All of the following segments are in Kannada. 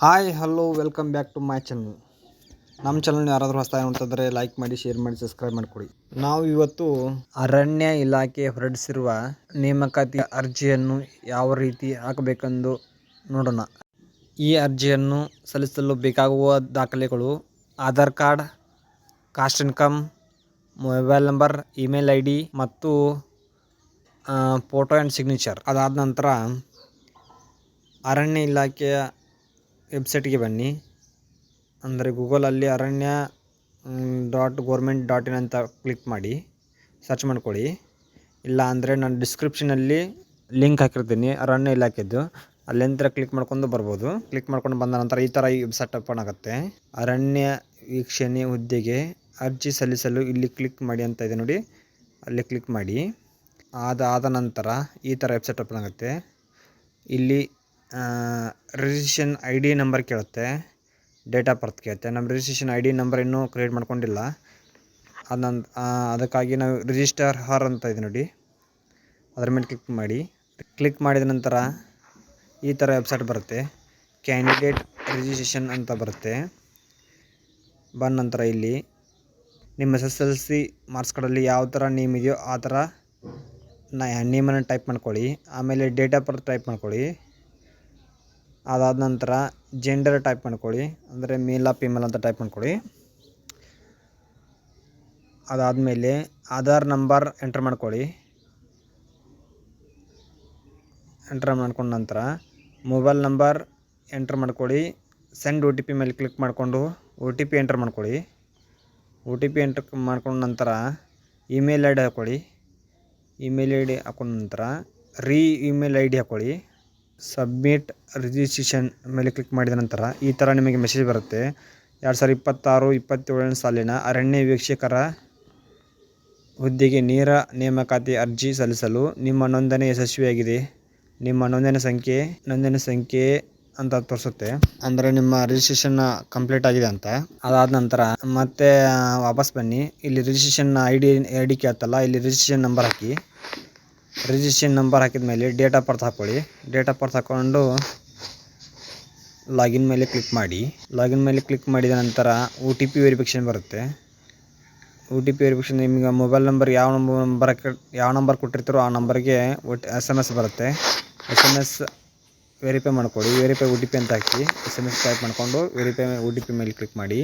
Hi hello welcome back to my channel. ನಮ್ಮ ಚಾನಲ್ನ ಯಾರಾದರೂ ಹೊಸದಾಗಿ ನೋಡ್ತಿದ್ರೆ ಲೈಕ್ ಮಾಡಿ, ಶೇರ್ ಮಾಡಿ, ಸಬ್ಸ್ಕ್ರೈಬ್ ಮಾಡಿಕೊಡಿ. ನಾವು ಇವತ್ತು ಅರಣ್ಯ ಇಲಾಖೆ ಹೊರಡಿಸಿರುವ ನೇಮಕಾತಿ ಅರ್ಜಿಯನ್ನು ಯಾವ ರೀತಿ ಹಾಕಬೇಕೆಂದು ನೋಡೋಣ. ಈ ಅರ್ಜಿಯನ್ನು ಸಲ್ಲಿಸಲು ಬೇಕಾಗುವ ದಾಖಲೆಗಳು: Aadhaar card, caste income, mobile number, email ID ಮತ್ತು ಫೋಟೋ ಆ್ಯಂಡ್ ಸಿಗ್ನೇಚರ್. ಅದಾದ ನಂತರ ಅರಣ್ಯ ಇಲಾಖೆಯ ವೆಬ್ಸೈಟ್ಗೆ ಬನ್ನಿ. ಅಂದರೆ ಗೂಗಲಲ್ಲಿ aranya.government.in ಅಂತ ಕ್ಲಿಕ್ ಮಾಡಿ ಸರ್ಚ್ ಮಾಡ್ಕೊಳ್ಳಿ. ಇಲ್ಲ ಅಂದರೆ ನಾನು ಡಿಸ್ಕ್ರಿಪ್ಷನಲ್ಲಿ ಲಿಂಕ್ ಹಾಕಿರ್ತೀನಿ ಅರಣ್ಯ ಇಲಾಖೆದ್ದು, ಅಲ್ಲಿಂದ ಕ್ಲಿಕ್ ಮಾಡ್ಕೊಂಡು ಬರ್ಬೋದು. ಕ್ಲಿಕ್ ಮಾಡ್ಕೊಂಡು ಬಂದ ನಂತರ ಈ ಥರ ವೆಬ್ಸೈಟ್ ಓಪನ್ ಆಗುತ್ತೆ. ಅರಣ್ಯ ವೀಕ್ಷಣೆ ಹುದ್ದೆಗೆ ಅರ್ಜಿ ಸಲ್ಲಿಸಲು ಇಲ್ಲಿ ಕ್ಲಿಕ್ ಮಾಡಿ ಅಂತ ಇದೆ ನೋಡಿ, ಅಲ್ಲಿ ಕ್ಲಿಕ್ ಮಾಡಿ. ಅದಾದ ನಂತರ ಈ ಥರ ವೆಬ್ಸೈಟ್ ಓಪನ್ ಆಗುತ್ತೆ. ಇಲ್ಲಿ ರಿಜಿಸ್ಟ್ರೇಷನ್ ID ನಂಬರ್ ಕೇಳುತ್ತೆ, ಡೇಟ್ ಆಫ್ ಬರ್ತ್ ಕೇಳುತ್ತೆ. ನಮ್ಮ ರಿಜಿಸ್ಟ್ರೇಷನ್ ID ನಂಬರ್ ಇನ್ನೂ ಕ್ರಿಯೇಟ್ ಮಾಡ್ಕೊಂಡಿಲ್ಲ. ಅದಕ್ಕಾಗಿ ನಾವು ರಿಜಿಸ್ಟರ್ ಹರ್ ಅಂತ ಇದೆ ನೋಡಿ, ಅದರ ಮೇಲೆ ಕ್ಲಿಕ್ ಮಾಡಿ. ಕ್ಲಿಕ್ ಮಾಡಿದ ನಂತರ ಈ ಥರ ವೆಬ್ಸೈಟ್ ಬರುತ್ತೆ. ಕ್ಯಾಂಡಿಡೇಟ್ ರಿಜಿಸ್ಟ್ರೇಷನ್ ಅಂತ ಬರುತ್ತೆ. ಬಂದ ನಂತರ ಇಲ್ಲಿ ನಿಮ್ಮ SSLC ಮಾರ್ಕ್ಸ್ ಕಾರ್ಡಲ್ಲಿ ಯಾವ ಥರ ನೇಮ್ ಇದೆಯೋ ಆ ಥರ ನೇಮನ್ನು ಟೈಪ್ ಮಾಡ್ಕೊಳ್ಳಿ. ಆಮೇಲೆ ಡೇಟ್ ಆಫ್ ಬರ್ತ್ ಟೈಪ್ ಮಾಡ್ಕೊಳ್ಳಿ. ಅದಾದ ನಂತರ ಜೆಂಡರ್ ಟೈಪ್ ಮಾಡ್ಕೊಳ್ಳಿ, ಅಂದರೆ ಮೇಲ ಫಿಮೇಲ್ ಅಂತ ಟೈಪ್ ಮಾಡ್ಕೊಳ್ಳಿ. ಅದಾದಮೇಲೆ ಆಧಾರ್ ನಂಬರ್ ಎಂಟರ್ ಮಾಡ್ಕೊಳ್ಳಿ. ಎಂಟರ್ ಮಾಡ್ಕೊಂಡ ನಂತರ ಮೊಬೈಲ್ ನಂಬರ್ ಎಂಟರ್ ಮಾಡ್ಕೊಳ್ಳಿ. ಸೆಂಡ್ OTP ಮೇಲೆ ಕ್ಲಿಕ್ ಮಾಡಿಕೊಂಡು OTP ಎಂಟರ್ ಮಾಡ್ಕೊಳ್ಳಿ. OTP ಎಂಟರ್ ಮಾಡ್ಕೊಂಡ ನಂತರ ಇಮೇಲ್ ID ಹಾಕ್ಕೊಳ್ಳಿ. ಇಮೇಲ್ ID ಹಾಕೊಂಡ ನಂತರ ಇಮೇಲ್ ID ಹಾಕ್ಕೊಳ್ಳಿ. ಸಬ್ಮಿಟ್ ರಿಜಿಸ್ಟ್ರೇಷನ್ ಮೇಲೆ ಕ್ಲಿಕ್ ಮಾಡಿದ ನಂತರ ಈ ಥರ ನಿಮಗೆ ಮೆಸೇಜ್ ಬರುತ್ತೆ. 2026-27 ಸಾಲಿನ ಅರಣ್ಯ ವೀಕ್ಷಕರ ಹುದ್ದೆಗೆ ನೇರ ನೇಮಕಾತಿ ಅರ್ಜಿ ಸಲ್ಲಿಸಲು ನಿಮ್ಮ ನೋಂದಣಿ ಯಶಸ್ವಿಯಾಗಿದೆ. ನಿಮ್ಮ ನೋಂದಣಿ ಸಂಖ್ಯೆ ಅಂತ ತೋರಿಸುತ್ತೆ, ಅಂದರೆ ನಿಮ್ಮ ರಿಜಿಸ್ಟ್ರೇಷನ್ ಕಂಪ್ಲೀಟ್ ಆಗಿದೆ ಅಂತ. ಅದಾದ ನಂತರ ಮತ್ತೆ ವಾಪಸ್ ಬನ್ನಿ. ಇಲ್ಲಿ ರಿಜಿಸ್ಟ್ರೇಷನ್ ID ಕೇಳ್ತಲ್ಲ, ಇಲ್ಲಿ ರಿಜಿಸ್ಟ್ರೇಷನ್ ನಂಬರ್ ಹಾಕಿ. ರಿಜಿಸ್ಟ್ರೇಷನ್ ನಂಬರ್ ಹಾಕಿದ ಮೇಲೆ ಡೇಟ್ ಆಫ್ ಬರ್ತ್ ಹಾಕ್ಕೊಳ್ಳಿ. ಡೇಟ್ ಆಫ್ ಬರ್ತ್ ಹಾಕ್ಕೊಂಡು ಲಾಗಿನ್ ಮೇಲೆ ಕ್ಲಿಕ್ ಮಾಡಿ. ಲಾಗಿನ್ ಮೇಲೆ ಕ್ಲಿಕ್ ಮಾಡಿದ ನಂತರ OTP ವೆರಿಫಿಕೇಷನ್ ಬರುತ್ತೆ. OTP ವೆರಿಫಿಕೇಷನ್ ನಿಮಗೆ ಮೊಬೈಲ್ ನಂಬರ್ ಯಾವ ನಂಬರ್ ಕೊಟ್ಟಿರ್ತಾರೋ ಆ ನಂಬರ್ಗೆ SMS ಬರುತ್ತೆ. SMS ವೆರಿಫೈ ಮಾಡ್ಕೊಳ್ಳಿ. ವೆರಿಫೈ OTP ಅಂತ ಹಾಕಿ SMS ಟೈಪ್ ಮಾಡಿಕೊಂಡು ವೆರಿಫೈ OTP ಮೇಲೆ ಕ್ಲಿಕ್ ಮಾಡಿ.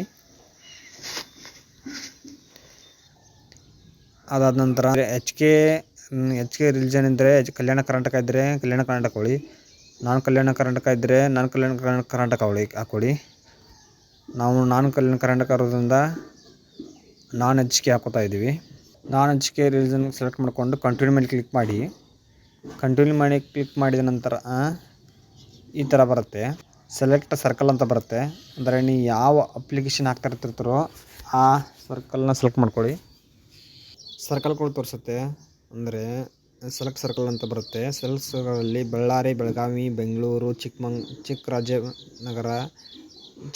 ಅದಾದ ನಂತರ HK ರಿಲಿಜನ್ ಇದ್ದರೆ ಕಲ್ಯಾಣ ಕರ್ನಾಟಕ ಇದ್ದರೆ ಕಲ್ಯಾಣ ಕರ್ನಾಟಕ ಹಾಕೊಳ್ಳಿ. ನಾನ್ ಕಲ್ಯಾಣ ಕರ್ನಾಟಕ ಇದ್ದರೆ ನಾನ್ ಕಲ್ಯಾಣ ಕರ್ನಾಟಕ ಹಾಕ್ಕೊಳ್ಳಿ. ನಾವು ನಾನ್ ಕಲ್ಯಾಣ ಕರ್ನಾಟಕ ಇರೋದ್ರಿಂದ ನಾನ್ HK ಹಾಕೋತಾ ಇದ್ದೀವಿ. ನಾನ್ HK ರಿಲಿಜನ್ ಸೆಲೆಕ್ಟ್ ಮಾಡಿಕೊಂಡು ಕಂಟಿನ್ಯೂ ಮೇಲೆ ಕ್ಲಿಕ್ ಮಾಡಿ. ಕಂಟಿನ್ಯೂ ಮಾಡಿ ಕ್ಲಿಕ್ ಮಾಡಿದ ನಂತರ ಈ ಥರ ಬರುತ್ತೆ. ಸೆಲೆಕ್ಟ್ ಸರ್ಕಲ್ ಅಂತ ಬರುತ್ತೆ, ಅಂದರೆ ನೀವು ಯಾವ ಅಪ್ಲಿಕೇಶನ್ ಹಾಕ್ತಾ ಇರ್ತಿರ್ತಾರೋ ಆ ಸರ್ಕಲ್ನ ಸೆಲೆಕ್ಟ್ ಮಾಡ್ಕೊಳ್ಳಿ. ಸರ್ಕಲ್ ಕೂಡ ತೋರಿಸುತ್ತೆ, ಅಂದರೆ ಸೆಲೆಕ್ಟ್ ಸರ್ಕಲ್ ಅಂತ ಬರುತ್ತೆ. ಸೆಲೆಕ್ಟ್ ಸರ್ಕಲಲ್ಲಿ ಬಳ್ಳಾರಿ, ಬೆಳಗಾವಿ, ಬೆಂಗಳೂರು, ಚಿಕ್ಕರಾಜನಗರ,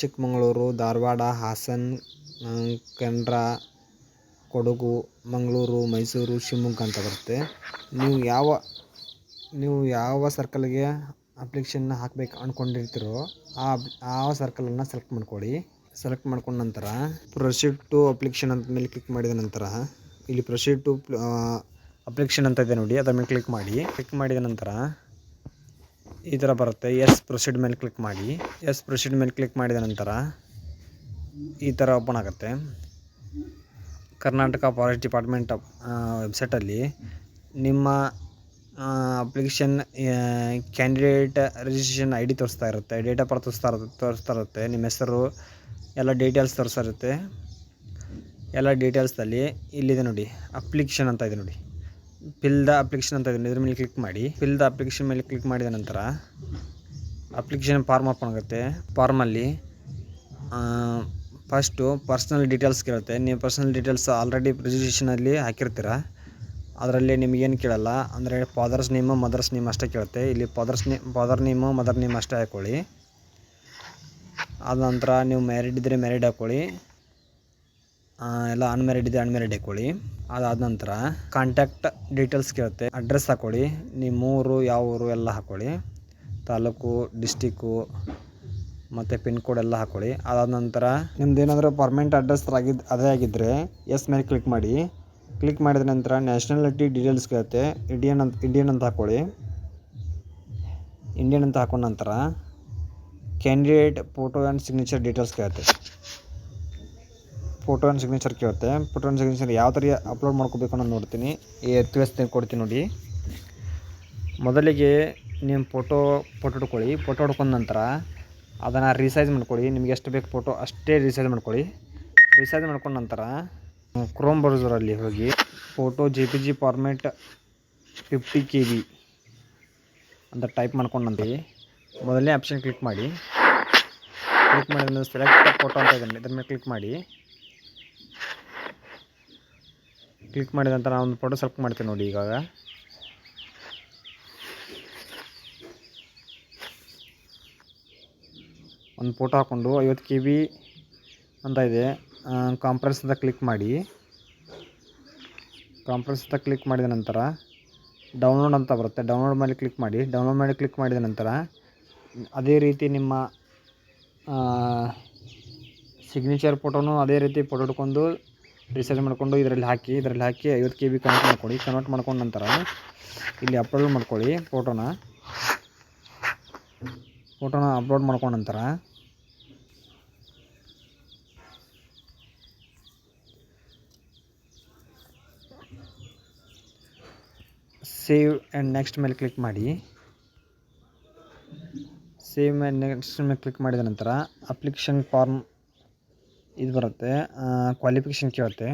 ಚಿಕ್ಕಮಗಳೂರು, ಧಾರವಾಡ, ಹಾಸನ, ಕಂಡ್ರ, ಕೊಡಗು, ಮಂಗಳೂರು, ಮೈಸೂರು, ಶಿವಮೊಗ್ಗ ಅಂತ ಬರುತ್ತೆ. ನೀವು ಯಾವ ಸರ್ಕಲ್ಗೆ ಅಪ್ಲಿಕೇಶನ್ನ ಹಾಕಬೇಕು ಅಂದ್ಕೊಂಡಿರ್ತೀರೋ ಆ ಸರ್ಕಲನ್ನು ಸೆಲೆಕ್ಟ್ ಮಾಡ್ಕೊಳ್ಳಿ. ಸೆಲೆಕ್ಟ್ ಮಾಡ್ಕೊಂಡ ನಂತರ ಪ್ರೊಸೀಡ್ ಟು ಅಪ್ಲಿಕೇಶನ್ ಅಂತ ಮೇಲೆ ಕ್ಲಿಕ್ ಮಾಡಿದ ನಂತರ ಇಲ್ಲಿ ಪ್ರೊಸೀಡ್ ಟು ಅಪ್ಲಿಕೇಶನ್ ಅಂತ ಇದೆ ನೋಡಿ, ಅದರ ಮೇಲೆ ಕ್ಲಿಕ್ ಮಾಡಿ. ಕ್ಲಿಕ್ ಮಾಡಿದ ನಂತರ ಈ ಥರ ಬರುತ್ತೆ. ಪ್ರೊಸೀಡ್ ಮೇಲೆ ಕ್ಲಿಕ್ ಮಾಡಿ. ಪ್ರೊಸೀಡ್ ಮೇಲೆ ಕ್ಲಿಕ್ ಮಾಡಿದ ನಂತರ ಈ ಥರ ಓಪನ್ ಆಗುತ್ತೆ. ಕರ್ನಾಟಕ ಫಾರೆಸ್ಟ್ ಡಿಪಾರ್ಟ್ಮೆಂಟ್ ವೆಬ್ಸೈಟಲ್ಲಿ ನಿಮ್ಮ ಅಪ್ಲಿಕೇಶನ್ ಕ್ಯಾಂಡಿಡೇಟ್ ರಿಜಿಸ್ಟ್ರೇಷನ್ ID ತೋರಿಸ್ತಾ ಇರುತ್ತೆ, ಡೇಟ್ ಆಫ್ ಬರ್ತ್ ತೋರಿಸ್ತಾ ಇರುತ್ತೆ, ನಿಮ್ಮ ಹೆಸರು ಎಲ್ಲ ಡೀಟೇಲ್ಸ್ ತೋರಿಸ್ತಾ ಇರುತ್ತೆ. ಎಲ್ಲ ಡೀಟೇಲ್ಸಲ್ಲಿ ಇಲ್ಲಿದೆ ನೋಡಿ, ಅಪ್ಲಿಕೇಶನ್ ಅಂತ ಇದೆ ನೋಡಿ, ಫಿಲ್ ದ ಅಪ್ಲಿಕೇಶನ್ ಅಂತ ಇದೆ. ಇದ್ರ ಮೇಲೆ ಕ್ಲಿಕ್ ಮಾಡಿ. ಫಿಲ್ ದ ಅಪ್ಲಿಕೇಶನ್ ಮೇಲೆ ಕ್ಲಿಕ್ ಮಾಡಿದ ನಂತರ ಅಪ್ಲಿಕೇಶನ್ ಫಾರ್ಮ್ ಓಪನ್ ಆಗುತ್ತೆ. ಫಾರ್ಮಲ್ಲಿ ಫಸ್ಟು ಪರ್ಸ್ನಲ್ ಡೀಟೇಲ್ಸ್ ಕೇಳುತ್ತೆ. ನೀವು ಪರ್ಸ್ನಲ್ ಡೀಟೇಲ್ಸ್ ಆಲ್ರೆಡಿ ರಿಜಿಸ್ಟ್ರೇಷನಲ್ಲಿ ಹಾಕಿರ್ತೀರ, ಅದರಲ್ಲಿ ನಿಮಗೇನು ಕೇಳಲ್ಲ, ಅಂದರೆ ಫಾದರ್ಸ್ ನೇಮು ಮದರ್ಸ್ ನೇಮ್ ಅಷ್ಟೇ ಕೇಳುತ್ತೆ. ಇಲ್ಲಿ ಫಾದರ್ ನೇಮು ಮದರ್ ನೇಮ್ ಅಷ್ಟೇ ಹಾಕ್ಕೊಳ್ಳಿ. ಆದ ನಂತರ ನೀವು ಮ್ಯಾರಿಡ್ ಇದ್ದರೆ ಮ್ಯಾರಿಡ್ ಹಾಕ್ಕೊಳ್ಳಿ, ಎಲ್ಲ ಅನ್ಮ್ಯಾರಿಡ್ ಇದ್ದರೆ ಅನ್ಮ್ಯಾರಿಡ್ ಹಾಕ್ಕೊಳ್ಳಿ. ಅದಾದ ನಂತರ ಕಾಂಟ್ಯಾಕ್ಟ್ ಡೀಟೇಲ್ಸ್ ಕೇಳುತ್ತೆ, ಅಡ್ರೆಸ್ ಹಾಕ್ಕೊಳ್ಳಿ. ನಿಮ್ಮ ಊರು ಯಾವ ಊರು ಎಲ್ಲ ಹಾಕ್ಕೊಳ್ಳಿ, ತಾಲೂಕು, ಡಿಸ್ಟಿಕ್ಕು, ಮತ್ತು ಪಿನ್ ಕೋಡ್ ಎಲ್ಲ ಹಾಕ್ಕೊಳ್ಳಿ. ಅದಾದ ನಂತರ ನಿಮ್ದು ಏನಾದರೂ ಪರ್ಮನೆಂಟ್ ಅಡ್ರೆಸ್ ಅದೇ ಆಗಿದ್ದರೆ ಎಸ್ ಮೇಲೆ ಕ್ಲಿಕ್ ಮಾಡಿ. ಕ್ಲಿಕ್ ಮಾಡಿದ ನಂತರ ನ್ಯಾಷನಾಲಿಟಿ ಡೀಟೇಲ್ಸ್ ಕೇಳುತ್ತೆ. ಇಂಡಿಯನ್ ಅಂತ ಹಾಕ್ಕೊಳ್ಳಿ. ಇಂಡಿಯನ್ ಅಂತ ಹಾಕೊಂಡ ನಂತರ candidate photo and signature details ಕೇಳುತ್ತೆ. ಫೋಟೋ ಆ್ಯಂಡ್ ಸಿಗ್ನೇಚರ್ ಕೇಳುತ್ತೆ. ಫೋಟೋ ಆ್ಯಂಡ್ ಸಿಗ್ನೇಚರ್ ಯಾವ ಥರ ಅಪ್ಲೋಡ್ ಮಾಡ್ಕೋಬೇಕು ಅನ್ನೋದು ನೋಡ್ತೀನಿ, ತಿಳಿಸ್ತೀನಿ, ಕೊಡ್ತೀನಿ ನೋಡಿ. ಮೊದಲಿಗೆ ನಿಮ್ಮ ಫೋಟೋ ಹಿಡ್ಕೊಳ್ಳಿ. ಫೋಟೋ ಹಿಡ್ಕೊಂಡ ನಂತರ ಅದನ್ನು ರೀಸೈಜ್ ಮಾಡ್ಕೊಳ್ಳಿ. ನಿಮ್ಗೆ ಎಷ್ಟು ಬೇಕು ಫೋಟೋ ಅಷ್ಟೇ ರೀಸೈಜ್ ಮಾಡ್ಕೊಳ್ಳಿ. ರೀಸೈಜ್ ಮಾಡ್ಕೊಂಡ ನಂತರ ಕ್ರೋಮ್ ಬ್ರೌಸರಲ್ಲಿ ಹೋಗಿ ಫೋಟೋ JPG ಫಾರ್ಮ್ಯಾಟ್ 50 KB ಅಂತ ಟೈಪ್ ಮಾಡ್ಕೊಂಡಂತೆ ಮೊದಲನೇ ಆಪ್ಷನ್ ಕ್ಲಿಕ್ ಮಾಡಿ. ಕ್ಲಿಕ್ ಮಾಡಿದ ಸೆಲೆಕ್ಟ್ ಫೋಟೋ ಅಂತ ಇದೆ, ಇದ್ರ ಮೇಲೆ ಕ್ಲಿಕ್ ಮಾಡಿ. ಕ್ಲಿಕ್ ಮಾಡಿದ ನಂತರ ನಾನು ಒಂದು ಫೋಟೋ ಸೆಲೆಕ್ಟ್ ಮಾಡ್ತೀನಿ ನೋಡಿ. ಇವಾಗ ಒಂದು ಫೋಟೋ ಹಾಕ್ಕೊಂಡು 50 KB ಅಂತ ಇದೆ, ಕಾಂಪ್ರೆಸ್ ಅಂತ ಕ್ಲಿಕ್ ಮಾಡಿ. ಕಾಂಪ್ರೆಸ್ ಅಂತ ಕ್ಲಿಕ್ ಮಾಡಿದ ನಂತರ ಡೌನ್ಲೋಡ್ ಅಂತ ಬರುತ್ತೆ, ಡೌನ್ಲೋಡ್ ಮೇಲೆ ಕ್ಲಿಕ್ ಮಾಡಿ. ಡೌನ್ಲೋಡ್ ಮಾಡಿ ಕ್ಲಿಕ್ ಮಾಡಿದ ನಂತರ ಅದೇ ರೀತಿ ನಿಮ್ಮ ಸಿಗ್ನೇಚರ್ ಫೋಟೋನು ಅದೇ ರೀತಿ ಫೋಟೋ ಹಿಡ್ಕೊಂಡು ರಿಸೈಜ್ ಮಾಡಿಕೊಂಡು ಇದರಲ್ಲಿ ಹಾಕಿ 50 KB ಕನ್ವರ್ಟ್ ಮಾಡ್ಕೊಳ್ಳಿ. ಕನ್ವರ್ಟ್ ಮಾಡ್ಕೊಂಡ ನಂತರ ಇಲ್ಲಿ ಅಪ್ಲೋಡ್ ಮಾಡ್ಕೊಳ್ಳಿ. ಫೋಟೋನ ಅಪ್ಲೋಡ್ ಮಾಡ್ಕೊಂಡ ನಂತರ ಸೇವ್ ಆ್ಯಂಡ್ ನೆಕ್ಸ್ಟ್ ಮೇಲೆ ಕ್ಲಿಕ್ ಮಾಡಿ. ಸೇವ್ ಆ್ಯಂಡ್ ನೆಕ್ಸ್ಟ್ ಮೇಲೆ ಕ್ಲಿಕ್ ಮಾಡಿದ ನಂತರ ಅಪ್ಲಿಕೇಶನ್ ಫಾರ್ಮ್ ಇದು ಬರುತ್ತೆ, ಕ್ವಾಲಿಫಿಕೇಷನ್ ಕೇಳುತ್ತೆ.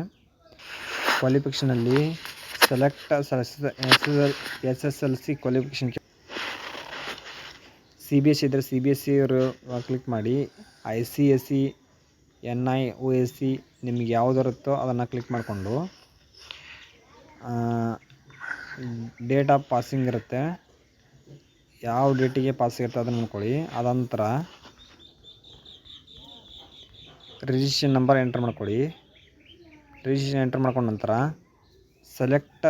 ಕ್ವಾಲಿಫಿಕೇಷನಲ್ಲಿ ಸೆಲೆಕ್ಟ್ SSLC ಕ್ವಾಲಿಫಿಕೇಷನ್ CBSE ಇದ್ದರೆ CBSE ಅವರು ಕ್ಲಿಕ್ ಮಾಡಿ. ICSE NI OSC ನಿಮಗೆ ಯಾವುದು ಇರುತ್ತೋ ಅದನ್ನು ಕ್ಲಿಕ್ ಮಾಡಿಕೊಂಡು ಡೇಟ್ ಆಫ್ ಪಾಸಿಂಗ್ ಇರುತ್ತೆ, ಯಾವ ಡೇಟಿಗೆ ಪಾಸ್ ಇರುತ್ತೆ ಅದನ್ನು ನೋಡ್ಕೊಳ್ಳಿ. ಅದಾದ ನಂತರ ರಿಜಿಸ್ಟ್ರೇಷನ್ ನಂಬರ್ ಎಂಟರ್ ಮಾಡ್ಕೊಳ್ಳಿ. ರಿಜಿಸ್ಟ್ರೇಷನ್ ಎಂಟರ್ ಮಾಡ್ಕೊಂಡ ನಂತರ ಸೆಲೆಕ್ಟ್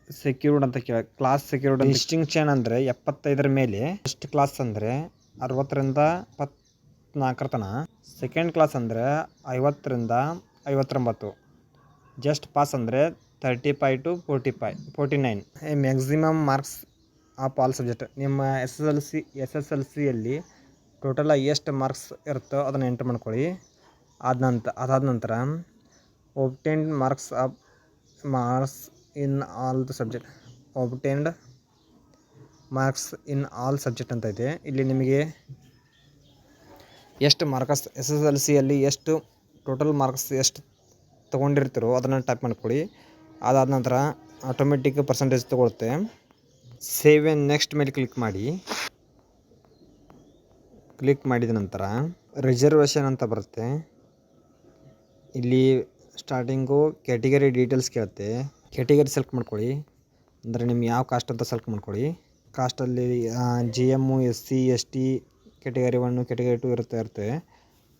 ಸೆಕ್ಯೂರ್ಡ್ ಅಂತ ಕ್ಲಾಸ್ ಸೆಕ್ಯೂರ್ಡ್. ಡಿಸ್ಟಿಂಕ್ಷನ್ ಅಂದರೆ 75 ಮೇಲೆ, ಫಸ್ಟ್ ಕ್ಲಾಸ್ ಅಂದರೆ 60ರಿಂದ 74 ತನಕ, ಸೆಕೆಂಡ್ ಕ್ಲಾಸ್ ಅಂದರೆ 50ರಿಂದ 59, ಜಸ್ಟ್ ಪಾಸ್ ಅಂದರೆ 35 to 49. Maximum marks of all subject. ನಿಮ್ಮ SSLCಯಲ್ಲಿ ಟೋಟಲ್ ಎಷ್ಟು ಮಾರ್ಕ್ಸ್ ಇರುತ್ತೋ ಅದನ್ನು ಎಂಟರ್ ಮಾಡ್ಕೊಳ್ಳಿ. ಅದಾದ ನಂತರ obtained marks in all the subject, obtained marks in all subject ಅಂತ ಇದೆ. ಇಲ್ಲಿ ನಿಮಗೆ ಎಷ್ಟು ಮಾರ್ಕ್ಸ್ SSLCಯಲ್ಲಿ ಎಷ್ಟು ಟೋಟಲ್ ಮಾರ್ಕ್ಸ್ ಎಷ್ಟು ತೊಗೊಂಡಿರ್ತೀರೋ ಅದನ್ನು ಟೈಪ್ ಮಾಡ್ಕೊಳ್ಳಿ. ಅದಾದ ನಂತರ ಆಟೋಮೆಟಿಕ್ ಪರ್ಸೆಂಟೇಜ್ ತೊಗೊಳುತ್ತೆ. ಸೇವ್ ಆ್ಯಂಡ್ ನೆಕ್ಸ್ಟ್ ಮೇಲೆ ಕ್ಲಿಕ್ ಮಾಡಿ. ಕ್ಲಿಕ್ ಮಾಡಿದ ನಂತರ ರಿಸರ್ವೇಷನ್ ಅಂತ ಬರುತ್ತೆ. ಇಲ್ಲಿ ಸ್ಟಾರ್ಟಿಂಗು ಕ್ಯಾಟಗರಿ ಡೀಟೇಲ್ಸ್ ಕೇಳುತ್ತೆ. ಕ್ಯಾಟಗರಿ ಸೆಲೆಕ್ಟ್ ಮಾಡ್ಕೊಳ್ಳಿ, ಅಂದರೆ ನಿಮ್ಗೆ ಯಾವ ಕಾಸ್ಟ್ ಅಂತ ಸೆಲೆಕ್ಟ್ ಮಾಡ್ಕೊಳ್ಳಿ. ಕಾಸ್ಟಲ್ಲಿ GM SC ST category 1 category 2 ಇರುತ್ತೆ.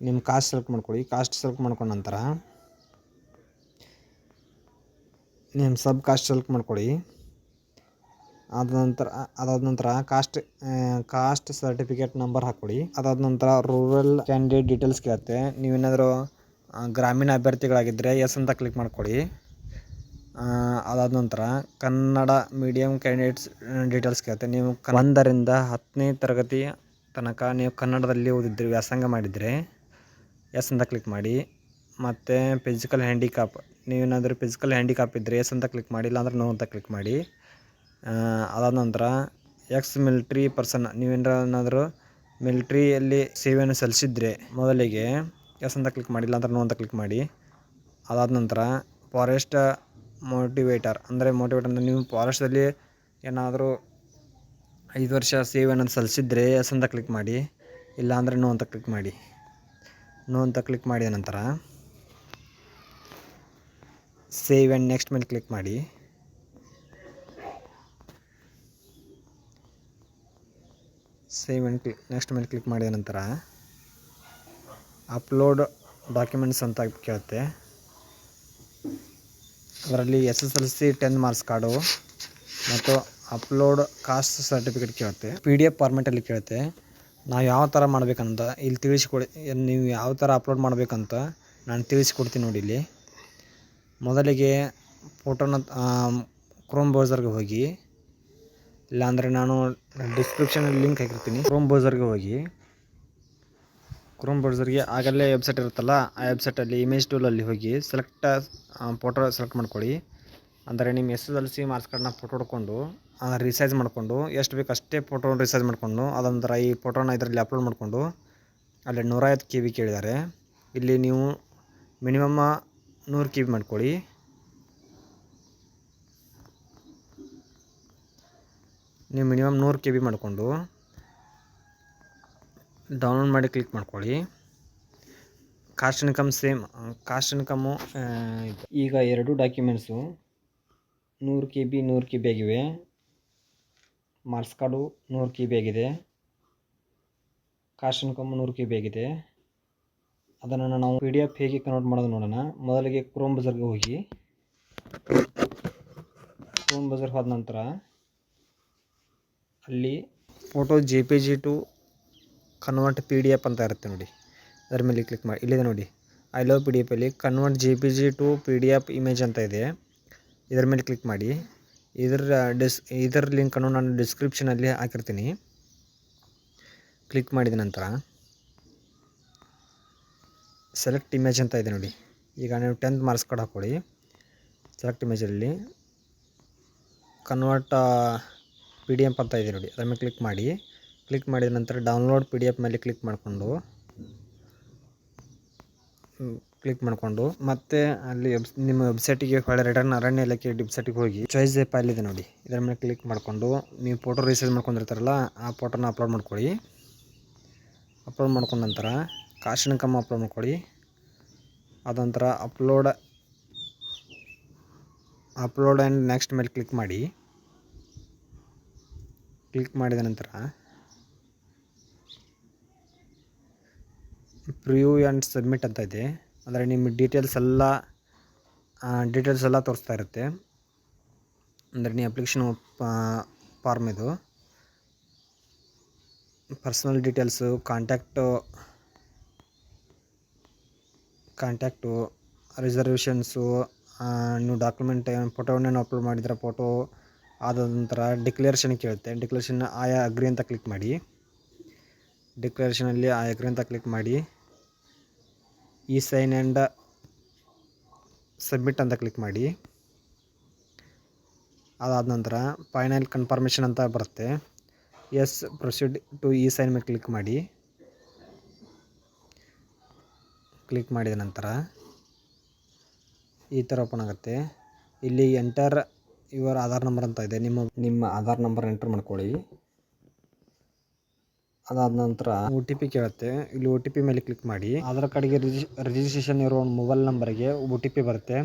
ನಿಮ್ಮ ಕಾಸ್ಟ್ ಸೆಲೆಕ್ಟ್ ಮಾಡ್ಕೊಳ್ಳಿ. ಕಾಸ್ಟ್ ಸೆಲೆಕ್ಟ್ ಮಾಡ್ಕೊಂಡ ನಂತರ ನಿಮ್ಮ ಸಬ್ ಕಾಸ್ಟ್ ಸೆಲೆಕ್ಟ್ ಮಾಡ್ಕೊಳ್ಳಿ. ಅದಾದ ನಂತರ ಕಾಸ್ಟ್ ಸರ್ಟಿಫಿಕೇಟ್ ನಂಬರ್ ಹಾಕ್ಕೊಳ್ಳಿ. ಅದಾದ ನಂತರ ರೂರಲ್ ಕ್ಯಾಂಡಿಡೇಟ್ ಡೀಟೇಲ್ಸ್ ಕೇಳುತ್ತೆ. ನೀವೇನಾದರೂ ಗ್ರಾಮೀಣ ಅಭ್ಯರ್ಥಿಗಳಾಗಿದ್ದರೆ ಎಸ್ ಅಂತ ಕ್ಲಿಕ್ ಮಾಡ್ಕೊಳ್ಳಿ. ಅದಾದ ನಂತರ ಕನ್ನಡ ಮೀಡಿಯಂ ಕ್ಯಾಂಡಿಡೇಟ್ಸ್ ಡೀಟೇಲ್ಸ್ ಕೇಳುತ್ತೆ. ನೀವು 1ರಿಂದ 10ನೇ ತರಗತಿ ತನಕ ನೀವು ಕನ್ನಡದಲ್ಲಿ ಓದಿದ್ರಿ, ವ್ಯಾಸಂಗ ಮಾಡಿದರೆ ಎಸ್ ಅಂತ ಕ್ಲಿಕ್ ಮಾಡಿ. ಮತ್ತು ಫಿಸಿಕಲ್ ಹ್ಯಾಂಡಿಕ್ಯಾಪ್, ನೀವೇನಾದರೂ ಫಿಸಿಕಲ್ ಹ್ಯಾಂಡಿಕ್ಯಾಪ್ ಇದ್ದರೆ ಎಸ್ ಅಂತ ಕ್ಲಿಕ್ ಮಾಡಿ, ಇಲ್ಲಾಂದ್ರೆ ನೋ ಅಂತ ಕ್ಲಿಕ್ ಮಾಡಿ. ಅದಾದ ನಂತರ ಎಕ್ಸ್ ಮಿಲಿಟ್ರಿ ಪರ್ಸನ್, ನೀವೇನಾದರೂ ಮಿಲಿಟ್ರಿಯಲ್ಲಿ ಸೇವೆಯನ್ನು ಸಲ್ಲಿಸಿದರೆ ಮೊದಲಿಗೆ ಎಸ್ ಅಂತ ಕ್ಲಿಕ್ ಮಾಡಿ, ಇಲ್ಲಾಂದ್ರೆ ನೋ ಅಂತ ಕ್ಲಿಕ್ ಮಾಡಿ. ಅದಾದ ನಂತರ ಫಾರೆಸ್ಟ್ ಮೋಟಿವೇಟರ್ ಅಂದರೆ ನೀವು ಫಾರೆಸ್ಟಲ್ಲಿ ಏನಾದರೂ 5 ವರ್ಷ ಸೇವೆಯನ್ನು ಸಲ್ಲಿಸಿದರೆ ಎಸ್ ಅಂತ ಕ್ಲಿಕ್ ಮಾಡಿ, ಇಲ್ಲಾಂದರೆ ನೋ ಅಂತ ಕ್ಲಿಕ್ ಮಾಡಿ. ನೋ ಅಂತ ಕ್ಲಿಕ್ ಮಾಡಿದ ನಂತರ ಸೇವ್ ಆ್ಯಂಡ್ ನೆಕ್ಸ್ಟ್ ಮೇಲೆ ಕ್ಲಿಕ್ ಮಾಡಿ. ಸೇವ್ ಆ್ಯಂಡ್ ನೆಕ್ಸ್ಟ್ ಮೇಲೆ ಕ್ಲಿಕ್ ಮಾಡಿದ ನಂತರ ಅಪ್ಲೋಡ್ ಡಾಕ್ಯುಮೆಂಟ್ಸ್ ಅಂತ ಕೇಳುತ್ತೆ. ಅದರಲ್ಲಿ SSLC 10 ಮಾರ್ಕ್ಸ್ ಕಾರ್ಡು ಮತ್ತು ಅಪ್ಲೋಡ್ ಕಾಸ್ಟ್ ಸರ್ಟಿಫಿಕೇಟ್ ಕೇಳುತ್ತೆ. PDF ಫಾರ್ಮೆಟಲ್ಲಿ ಕೇಳುತ್ತೆ. ನಾವು ಯಾವ ಥರ ಮಾಡಬೇಕಂತ ಇಲ್ಲಿ ತಿಳಿಸ್ಕೊಡಿ. ನೀವು ಯಾವ ಥರ ಅಪ್ಲೋಡ್ ಮಾಡಬೇಕಂತ ನಾನು ತಿಳಿಸ್ಕೊಡ್ತೀನಿ ನೋಡಿ. ಇಲ್ಲಿ ಮೊದಲಿಗೆ ಫೋಟೋನ ಕ್ರೋಮ್ ಬ್ರೌಸರ್ಗೆ ಹೋಗಿ, ಇಲ್ಲಾಂದರೆ ನಾನು ಡಿಸ್ಕ್ರಿಪ್ಷನಲ್ಲಿ ಲಿಂಕ್ ಹಾಕಿರ್ತೀನಿ. ಕ್ರೋಮ್ ಬ್ರೌಸರ್ಗೆ ಆಗಲೇ ವೆಬ್ಸೈಟ್ ಇರುತ್ತಲ್ಲ, ಆ ವೆಬ್ಸೈಟಲ್ಲಿ ಇಮೇಜ್ ಟೂಲಲ್ಲಿ ಹೋಗಿ ಫೋಟೋ ಸೆಲೆಕ್ಟ್ ಮಾಡ್ಕೊಳ್ಳಿ. ಅಂದರೆ ನಿಮ್ಮ SSLC ಮಾರ್ಕ್ಸ್ ಕಾರ್ಡ್ನ ಫೋಟೋ ಹೊಡ್ಕೊಂಡು ರಿಸೈಜ್ ಮಾಡಿಕೊಂಡು ಎಷ್ಟು ಬೇಕು ಅಷ್ಟೇ ಫೋಟೋ ರಿಸೈಜ್ ಮಾಡಿಕೊಂಡು ಅದೊಂಥರ ಈ ಫೋಟೋನ ಇದರಲ್ಲಿ ಅಪ್ಲೋಡ್ ಮಾಡಿಕೊಂಡು ಅಲ್ಲಿ 150 KB ಕೇಳಿದ್ದಾರೆ. ಇಲ್ಲಿ ನೀವು ಮಿನಿಮಮ್ 100 KB ಮಾಡ್ಕೊಳ್ಳಿ. ನೀವು ಮಿನಿಮಮ್ 100 KB ಮಾಡಿಕೊಂಡು ಡೌನ್ಲೋಡ್ ಮಾಡಿ ಕ್ಲಿಕ್ ಮಾಡ್ಕೊಳ್ಳಿ. ಕಾಸ್ಟ್ ಇನ್ಕಮ್ಮು ಈಗ 2 ಡಾಕ್ಯುಮೆಂಟ್ಸು 100 KB ಆಗಿವೆ. ಮಾರ್ಕ್ಸ್ ಕಾರ್ಡು 100 KB ಆಗಿದೆ. ಕಾಸ್ಟ್ ಇನ್ಕಮ್ 100 KB ಆಗಿದೆ. ಅದನ್ನು ನಾವು PDF ಹೇಗೆ ಕನ್ವರ್ಟ್ ಮಾಡೋದು ನೋಡೋಣ. ಮೊದಲಿಗೆ ಕ್ರೋಮ್ ಬ್ರೌಸರ್ಗೆ ಹೋಗಿ, ಕ್ರೋಮ್ ಬ್ರೌಸರ್ ಹೋದ ನಂತರ ಅಲ್ಲಿ photo JPG to convert PDF ಅಂತ ಇರುತ್ತೆ ನೋಡಿ, ಅದರ ಮೇಲೆ ಕ್ಲಿಕ್ ಮಾಡಿ. ಇಲ್ಲಿದೆ ನೋಡಿ, ಐ ಲವ್ PDF ಅಲ್ಲಿ convert JPG to PDF image ಅಂತ ಇದೆ. ಇದರ ಮೇಲೆ ಕ್ಲಿಕ್ ಮಾಡಿ. ಇದರ ಲಿಂಕನ್ನು ನಾನು ಡಿಸ್ಕ್ರಿಪ್ಷನಲ್ಲಿ ಹಾಕಿರ್ತೀನಿ. ಕ್ಲಿಕ್ ಮಾಡಿದ ನಂತರ ಸೆಲೆಕ್ಟ್ ಇಮೇಜ್ ಅಂತ ಇದೆ ನೋಡಿ. ಈಗ ನೀವು 10th ಮಾರ್ಕ್ಸ್ ಕಾರ್ಡ್ ಹಾಕ್ಕೊಳ್ಳಿ. ಸೆಲೆಕ್ಟ್ ಇಮೇಜಲ್ಲಿ ಕನ್ವರ್ಟ್ PDF ಅಂತ ಇದೆ ನೋಡಿ, ಅದರ ಮೇಲೆ ಕ್ಲಿಕ್ ಮಾಡಿ. ಕ್ಲಿಕ್ ಮಾಡಿದ ನಂತರ ಡೌನ್ಲೋಡ್ PDF ಮೇಲೆ ಕ್ಲಿಕ್ ಮಾಡಿಕೊಂಡು ಮತ್ತೆ ಅಲ್ಲಿ ನಿಮ್ಮ ವೆಬ್ಸೈಟಿಗೆ ಹೊಳೆ ರಿಟರ್ನ್ ಅರಣ್ಯ ಇಲಾಖೆ ವೆಬ್ಸೈಟಿಗೆ ಹೋಗಿ ಚಾಯ್ಸ್ ಎ ಫೈಲ್ ಇದೆ ನೋಡಿ, ಇದರ ಮೇಲೆ ಕ್ಲಿಕ್ ಮಾಡಿಕೊಂಡು ನೀವು ಫೋಟೋ ರಿಸೈಜ್ ಮಾಡ್ಕೊಂಡಿರ್ತಾರಲ್ಲ ಆ ಫೋಟೋನ ಅಪ್ಲೋಡ್ ಮಾಡ್ಕೊಳ್ಳಿ. ಅಪ್ಲೋಡ್ ಮಾಡ್ಕೊಂಡ ನಂತರ ಕಾಸ್ಟ್ ಇನ್ಕಮ್ ಅಪ್ಲೋಡ್ ಮಾಡ್ಕೊಳ್ಳಿ. ಅದೊಂಥರ ಅಪ್ಲೋಡ್ ಆ್ಯಂಡ್ ನೆಕ್ಸ್ಟ್ ಮೇಲೆ ಕ್ಲಿಕ್ ಮಾಡಿ. ಕ್ಲಿಕ್ ಮಾಡಿದ ನಂತರ ಪ್ರಿವ್ಯೂ ಆ್ಯಂಡ್ ಸಬ್ಮಿಟ್ ಅಂತ ಇದೆ. ಅಂದರೆ ನಿಮ್ಮ ಡೀಟೇಲ್ಸ್ ಎಲ್ಲ ತೋರಿಸ್ತಾ ಇರುತ್ತೆ. ಅಂದರೆ ನೀವು ಅಪ್ಲಿಕೇಶನ್ ಫಾರ್ಮ್ ಇದು ಪರ್ಸನಲ್ ಡೀಟೇಲ್ಸು, ಕಾಂಟ್ಯಾಕ್ಟು, ರಿಸರ್ವೇಷನ್ಸು, ನೀವು ಡಾಕ್ಯುಮೆಂಟ್ ಫೋಟೋವನ್ನು ಅಪ್ಲೋಡ್ ಮಾಡಿದ್ರೆ ಫೋಟೋ, ಆದ ನಂತರ ಡಿಕ್ಲರೇಷನ್ ಕೇಳುತ್ತೆ. ಡಿಕ್ಲರೇಷನ್ ಆಯಾ ಅಗ್ರಿ ಅಂತ ಕ್ಲಿಕ್ ಮಾಡಿ. ಡಿಕ್ಲರೇಷನಲ್ಲಿ ಆ ಅಗ್ರಿ ಅಂತ ಕ್ಲಿಕ್ ಮಾಡಿ. ಈ ಸೈನ್ ಆ್ಯಂಡ್ ಸಬ್ಮಿಟ್ ಅಂತ ಕ್ಲಿಕ್ ಮಾಡಿ. ಅದಾದ ನಂತರ ಫೈನಲ್ ಕನ್ಫರ್ಮೇಷನ್ ಅಂತ ಬರುತ್ತೆ. ಎಸ್ ಪ್ರೊಸೀಡ್ ಟು ಈ ಸೈನ್ ಮೇಲೆ ಕ್ಲಿಕ್ ಮಾಡಿ. ಕ್ಲಿಕ್ ಮಾಡಿದ ನಂತರ ಈ ಥರ ಓಪನ್ ಆಗುತ್ತೆ. ಇಲ್ಲಿ ಎಂಟರ್ ಯುವರ್ ಆಧಾರ್ ನಂಬರ್ ಅಂತ ಇದೆ. ನಿಮ್ಮ ಆಧಾರ್ ನಂಬರ್ ಎಂಟರ್ ಮಾಡ್ಕೊಳ್ಳಿ. ಅದಾದ ನಂತರ OTP ಕೇಳುತ್ತೆ. ಇಲ್ಲಿ OTP ಮೇಲೆ ಕ್ಲಿಕ್ ಮಾಡಿ. ಆಧಾರ್ ಕಾರ್ಡ್ಗೆ ರಿಜಿಸ್ಟ್ರೇಷನ್ ಇರೋ ಮೊಬೈಲ್ ನಂಬರ್ಗೆ OTP ಬರುತ್ತೆ.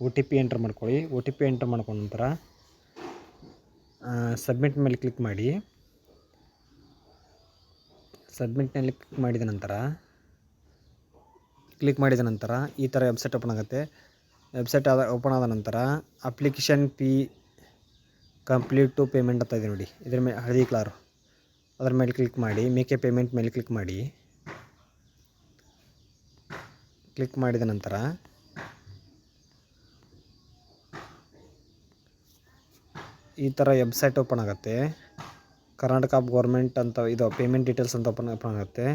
OTP ಎಂಟರ್ ಮಾಡ್ಕೊಳ್ಳಿ. OTP ಎಂಟರ್ ಮಾಡ್ಕೊಂಡ ನಂತರ ಸಬ್ಮಿಟ್ ಮೇಲೆ ಕ್ಲಿಕ್ ಮಾಡಿ. ಸಬ್ಮಿಟ್ನಲ್ಲಿ ಕ್ಲಿಕ್ ಮಾಡಿದ ನಂತರ ಈ ಥರ ವೆಬ್ಸೈಟ್ ಓಪನ್ ಆಗುತ್ತೆ. ಓಪನ್ ಆದ ನಂತರ application fee complete to payment ಅಂತ ಇದೆ ನೋಡಿ, ಇದರ ಮೇಲೆ ಹಳದಿ ಕಲರ್, ಅದರ ಮೇಲೆ ಕ್ಲಿಕ್ ಮಾಡಿ. ಮೇಕ್ ಎ ಪೇಮೆಂಟ್ ಮೇಲೆ ಕ್ಲಿಕ್ ಮಾಡಿ. ಕ್ಲಿಕ್ ಮಾಡಿದ ನಂತರ ಈ ಥರ ವೆಬ್ಸೈಟ್ ಓಪನ್ ಆಗುತ್ತೆ. ಕರ್ನಾಟಕ ಗೌರ್ಮೆಂಟ್ ಅಂತ ಇದು ಪೇಮೆಂಟ್ ಡೀಟೇಲ್ಸ್ ಅಂತ ಓಪನ್ ಆಗುತ್ತೆ.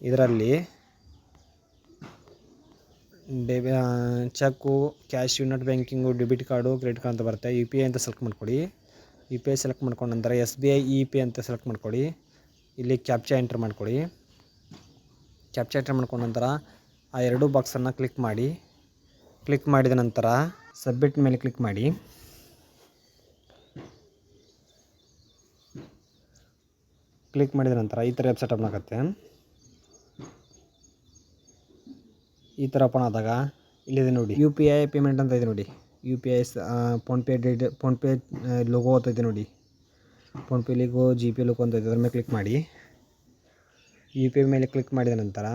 ಇದರಲ್ಲಿ cheque, cash, net banking, debit card, credit card ಅಂತ ಬರುತ್ತೆ. UPI ಅಂತ ಸೆಲೆಕ್ಟ್ ಮಾಡ್ಕೊಳ್ಳಿ. UPI ಸೆಲೆಕ್ಟ್ ಮಾಡ್ಕೊಂಡ ನಂತರ SBI ePay ಅಂತ ಸೆಲೆಕ್ಟ್ ಮಾಡ್ಕೊಳ್ಳಿ. ಇಲ್ಲಿ ಕ್ಯಾಪ್ಚಾ ಎಂಟರ್ ಮಾಡ್ಕೊಳ್ಳಿ. ಕ್ಯಾಪ್ಚಾ ಎಂಟರ್ ಮಾಡ್ಕೊಂಡ ನಂತರ ಆ 2 ಬಾಕ್ಸನ್ನು ಕ್ಲಿಕ್ ಮಾಡಿ. ಕ್ಲಿಕ್ ಮಾಡಿದ ನಂತರ ಸಬ್ಮಿಟ್ ಮೇಲೆ ಕ್ಲಿಕ್ ಮಾಡಿ. ಕ್ಲಿಕ್ ಮಾಡಿದ ನಂತರ ಈ ಥರ ವೆಬ್ಸೈಟ್ ಓಪನ್ ಆಗುತ್ತೆ. ಈ ಥರ ಓಪನ್ ಆದಾಗ ಇಲ್ಲಿದೆ ನೋಡಿ, UPI ಪೇಮೆಂಟ್ ಅಂತ ಇದೆ ನೋಡಿ. UPI ಫೋನ್ಪೇ ಲೋಗೋ ಅಂತ ಇದೆ ನೋಡಿ. ಫೋನ್ಪೇ ಲೋಗೋ, GPay ಲೋಗೋ ಅಂತ ಇದೆ. ಅದರ ಮೇಲೆ ಕ್ಲಿಕ್ ಮಾಡಿ. UPI ಮೇಲೆ ಕ್ಲಿಕ್ ಮಾಡಿದ ನಂತರ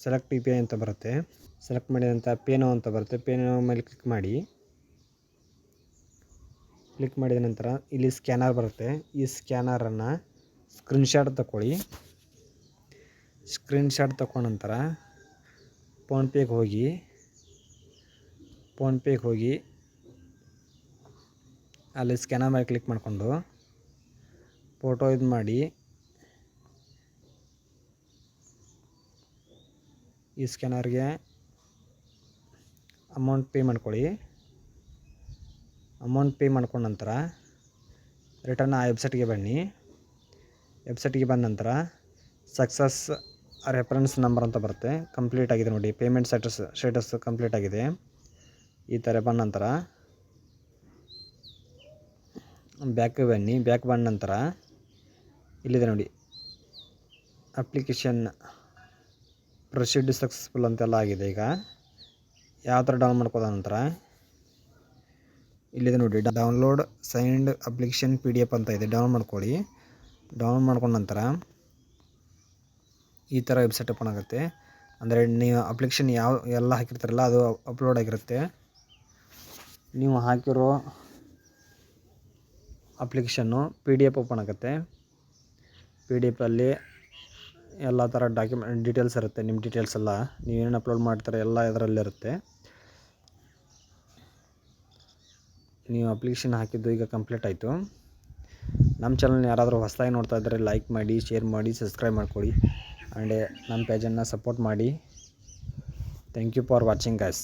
ಸೆಲೆಕ್ಟ್ UPI ಅಂತ ಬರುತ್ತೆ. ಸೆಲೆಕ್ಟ್ ಮಾಡಿದ ನಂತರ ಪೇ ನೌ ಅಂತ ಬರುತ್ತೆ. ಪೇ ನೌ ಮೇಲೆ ಕ್ಲಿಕ್ ಮಾಡಿ. ಕ್ಲಿಕ್ ಮಾಡಿದ ನಂತರ ಇಲ್ಲಿ ಸ್ಕ್ಯಾನರ್ ಬರುತ್ತೆ. ಈ ಸ್ಕ್ಯಾನರನ್ನು ಸ್ಕ್ರೀನ್ಶಾಟ್ ತಗೊಳ್ಳಿ. ಸ್ಕ್ರೀನ್ಶಾಟ್ ತಗೊಂಡ ನಂತರ ಫೋನ್ಪೇಗೆ ಹೋಗಿ ಅಲ್ಲಿ ಸ್ಕ್ಯಾನರ್ ಮೇಲೆ ಕ್ಲಿಕ್ ಮಾಡಿಕೊಂಡು ಫೋಟೋ ಇದು ಮಾಡಿ ಈ ಸ್ಕ್ಯಾನರ್ಗೆ ಅಮೌಂಟ್ ಪೇ ಮಾಡ್ಕೊಳ್ಳಿ. ಅಮೌಂಟ್ ಪೇ ಮಾಡ್ಕೊಂಡ ನಂತರ ರಿಟರ್ನ್ ಆ ವೆಬ್ಸೈಟ್ಗೆ ಬನ್ನಿ. ವೆಬ್ಸೈಟ್ಗೆ ಬಂದ ನಂತರ ಸಕ್ಸಸ್ ರೆಫರೆನ್ಸ್ ನಂಬರ್ ಅಂತ ಬರುತ್ತೆ. ಕಂಪ್ಲೀಟ್ ಆಗಿದೆ ನೋಡಿ, ಪೇಮೆಂಟ್ ಸ್ಟೇಟಸ್ ಕಂಪ್ಲೀಟ್ ಆಗಿದೆ. ಈ ಥರ ಬಂದ ನಂತರ ಬ್ಯಾಕ್ ಬನ್ನಿ. ಬ್ಯಾಕ್ ಬಂದ ನಂತರ ಇಲ್ಲಿದೆ ನೋಡಿ, ಅಪ್ಲಿಕೇಶನ್ ಪ್ರೊಸೀಡ್ ಸಕ್ಸಸ್ಫುಲ್ ಅಂತೆಲ್ಲ ಆಗಿದೆ. ಈಗ ಯಾವ ಥರ ಡೌನ್ ಮಾಡ್ಕೋದ ನಂತರ ಇಲ್ಲಿದೆ ನೋಡಿ, ಡೌನ್ಲೋಡ್ ಸೈನ್ಡ್ ಅಪ್ಲಿಕೇಶನ್ PDF ಅಂತ ಇದೆ. ಡೌನ್ ಮಾಡ್ಕೊಳ್ಳಿ. ಡೌನ್ ಮಾಡ್ಕೊಂಡ ನಂತರ ಈ ಥರ ವೆಬ್ಸೈಟ್ ಓಪನ್ ಆಗುತ್ತೆ. ಅಂದರೆ ನೀವು ಅಪ್ಲಿಕೇಶನ್ ಎಲ್ಲ ಹಾಕಿರ್ತಾರಲ್ಲ ಅದು ಅಪ್ಲೋಡ್ ಆಗಿರುತ್ತೆ. ನೀವು ಹಾಕಿರೋ ಅಪ್ಲಿಕೇಶನ್ನು PDF ಓಪನ್ ಆಗುತ್ತೆ. PDFಲ್ಲಿ ಎಲ್ಲ ಥರ ಡೀಟೇಲ್ಸ್ ಇರುತ್ತೆ. ನಿಮ್ಮ ಡೀಟೇಲ್ಸ್ ಎಲ್ಲ ನೀವೇನು ಅಪ್ಲೋಡ್ ಮಾಡ್ತಾರೆ ಎಲ್ಲ ಇದರಲ್ಲಿರುತ್ತೆ. ನೀವು ಅಪ್ಲಿಕೇಶನ್ ಹಾಕಿದ್ದು ಈಗ ಕಂಪ್ಲೀಟ್ ಆಯಿತು. ನಮ್ಮ ಚಾನಲ್ನ ಯಾರಾದರೂ ಹೊಸದಾಗಿ ನೋಡ್ತಾ ಇದ್ದರೆ ಲೈಕ್ ಮಾಡಿ, ಶೇರ್ ಮಾಡಿ, ಸಬ್ಸ್ಕ್ರೈಬ್ ಮಾಡಿಕೊಡಿ. ಆ್ಯಂಡ್ ನಮ್ಮ ಪೇಜನ್ನು ಸಪೋರ್ಟ್ ಮಾಡಿ. Thank you for watching guys.